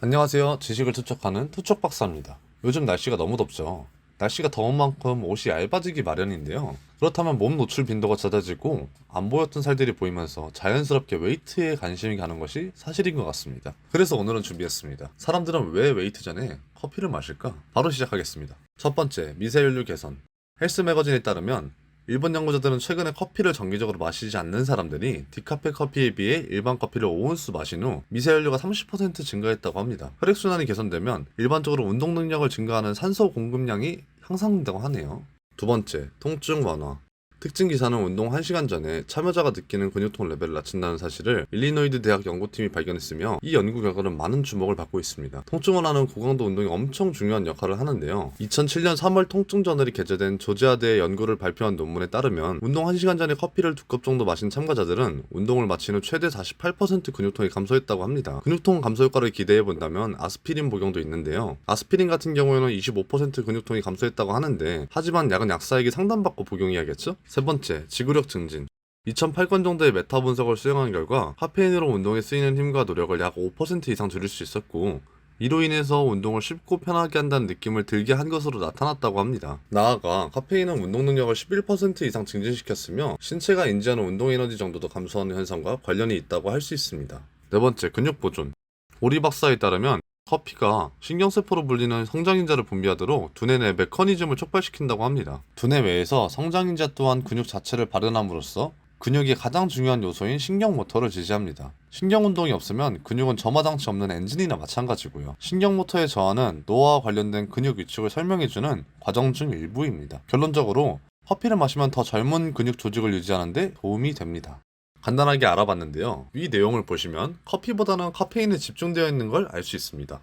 안녕하세요. 지식을 투척하는 투척박사입니다. 요즘 날씨가 너무 덥죠. 날씨가 더운 만큼 옷이 얇아지기 마련인데요. 그렇다면 몸 노출 빈도가 잦아지고 안 보였던 살들이 보이면서 자연스럽게 웨이트에 관심이 가는 것이 사실인 것 같습니다. 그래서 오늘은 준비했습니다. 사람들은 왜 웨이트 전에 커피를 마실까? 바로 시작하겠습니다. 첫 번째, 미세혈류 개선. 헬스 매거진에 따르면 일본 연구자들은 최근에 커피를 정기적으로 마시지 않는 사람들이 디카페 커피에 비해 일반 커피를 5온수 마신 후 미세혈류가 30% 증가했다고 합니다. 혈액순환이 개선되면 일반적으로 운동 능력을 증가하는 산소 공급량이 향상된다고 하네요. 두 번째, 통증 완화. 특징 기사는 운동 1시간 전에 참여자가 느끼는 근육통 레벨을 낮춘다는 사실을 일리노이드 대학 연구팀이 발견했으며 이 연구 결과는 많은 주목을 받고 있습니다. 통증 완화는 고강도 운동이 엄청 중요한 역할을 하는데요. 2007년 3월 통증 저널이 게재된 조지아대의 연구를 발표한 논문에 따르면 운동 1시간 전에 커피를 2컵 정도 마신 참가자들은 운동을 마친 후 최대 48% 근육통이 감소했다고 합니다. 근육통 감소 효과를 기대해 본다면 아스피린 복용도 있는데요. 아스피린 같은 경우에는 25% 근육통이 감소했다고 하는데 하지만 약은 약사에게 상담받고 복용해야겠죠? 세 번째, 지구력 증진. 2008건 정도의 메타 분석을 수행한 결과 카페인으로 운동에 쓰이는 힘과 노력을 약 5% 이상 줄일 수 있었고 이로 인해서 운동을 쉽고 편하게 한다는 느낌을 들게 한 것으로 나타났다고 합니다. 나아가 카페인은 운동 능력을 11% 이상 증진시켰으며 신체가 인지하는 운동 에너지 정도도 감소하는 현상과 관련이 있다고 할 수 있습니다. 네 번째, 근육 보존. 오리 박사에 따르면 커피가 신경세포로 불리는 성장인자를 분비하도록 두뇌 내 메커니즘을 촉발시킨다고 합니다. 두뇌 외에서 성장인자 또한 근육 자체를 발현함으로써 근육이 가장 중요한 요소인 신경모터를 지지합니다. 신경운동이 없으면 근육은 점화장치 없는 엔진이나 마찬가지고요. 신경모터의 저하는 노화와 관련된 근육 위축을 설명해주는 과정 중 일부입니다. 결론적으로 커피를 마시면 더 젊은 근육 조직을 유지하는 데 도움이 됩니다. 간단하게 알아봤는데요. 이 내용을 보시면 커피보다는 카페인에 집중되어 있는 걸 알 수 있습니다.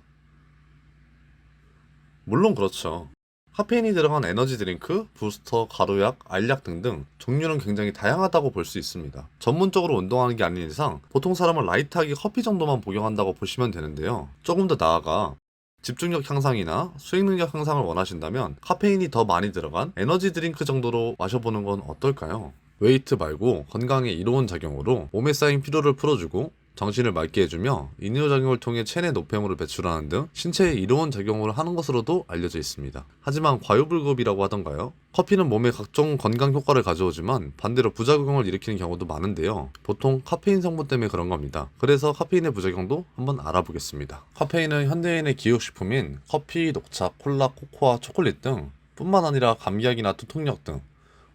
물론 그렇죠. 카페인이 들어간 에너지 드링크, 부스터, 가루약, 알약 등등 종류는 굉장히 다양하다고 볼 수 있습니다. 전문적으로 운동하는 게 아닌 이상 보통 사람은 라이트하게 커피 정도만 복용한다고 보시면 되는데요. 조금 더 나아가 집중력 향상이나 수행 능력 향상을 원하신다면 카페인이 더 많이 들어간 에너지 드링크 정도로 마셔보는 건 어떨까요? 웨이트 말고 건강에 이로운 작용으로 몸에 쌓인 피로를 풀어주고 정신을 맑게 해주며 이뇨작용을 통해 체내 노폐물을 배출하는 등 신체에 이로운 작용을 하는 것으로도 알려져 있습니다. 하지만 과유불급이라고 하던가요? 커피는 몸에 각종 건강 효과를 가져오지만 반대로 부작용을 일으키는 경우도 많은데요. 보통 카페인 성분 때문에 그런 겁니다. 그래서 카페인의 부작용도 한번 알아보겠습니다. 카페인은 현대인의 기억식품인 커피, 녹차, 콜라, 코코아, 초콜릿 등 뿐만 아니라 감기약이나 두통약 등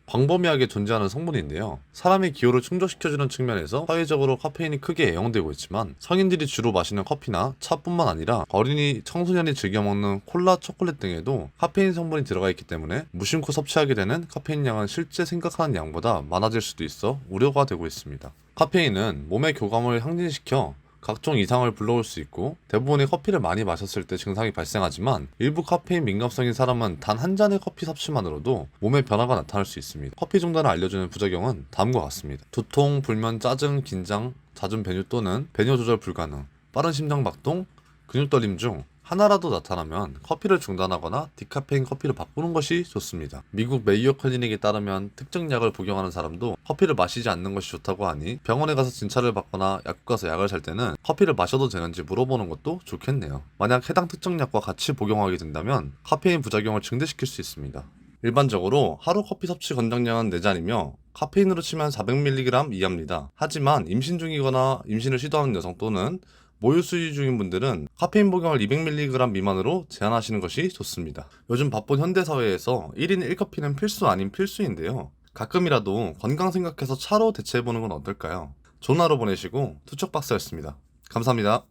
광범위하게 존재하는 성분인데요. 사람의 기호를 충족시켜주는 측면에서 사회적으로 카페인이 크게 애용되고 있지만 성인들이 주로 마시는 커피나 차뿐만 아니라 어린이, 청소년이 즐겨 먹는 콜라, 초콜릿 등에도 카페인 성분이 들어가 있기 때문에 무심코 섭취하게 되는 카페인 양은 실제 생각하는 양보다 많아질 수도 있어 우려가 되고 있습니다. 카페인은 몸의 교감을 항진시켜 각종 이상을 불러올 수 있고 대부분의 커피를 많이 마셨을 때 증상이 발생하지만 일부 카페인 민감성인 사람은 단 한 잔의 커피 섭취만으로도 몸에 변화가 나타날 수 있습니다. 커피 중단을 알려주는 부작용은 다음과 같습니다. 두통, 불면, 짜증, 긴장, 잦은 배뇨 또는 배뇨 조절 불가능, 빠른 심장박동, 근육 떨림 중 하나라도 나타나면 커피를 중단하거나 디카페인 커피를 바꾸는 것이 좋습니다. 미국 메이오 클리닉에 따르면 특정 약을 복용하는 사람도 커피를 마시지 않는 것이 좋다고 하니 병원에 가서 진찰을 받거나 약국 가서 약을 살 때는 커피를 마셔도 되는지 물어보는 것도 좋겠네요. 만약 해당 특정 약과 같이 복용하게 된다면 카페인 부작용을 증대시킬 수 있습니다. 일반적으로 하루 커피 섭취 권장량은 4잔이며 카페인으로 치면 400mg 이하입니다. 하지만 임신 중이거나 임신을 시도하는 여성 또는 모유 수유 중인 분들은 카페인 복용을 200mg 미만으로 제한하시는 것이 좋습니다. 요즘 바쁜 현대사회에서 1인 1커피는 필수 아닌 필수인데요. 가끔이라도 건강 생각해서 차로 대체해보는 건 어떨까요? 좋은 하루 보내시고 투척박사였습니다. 감사합니다.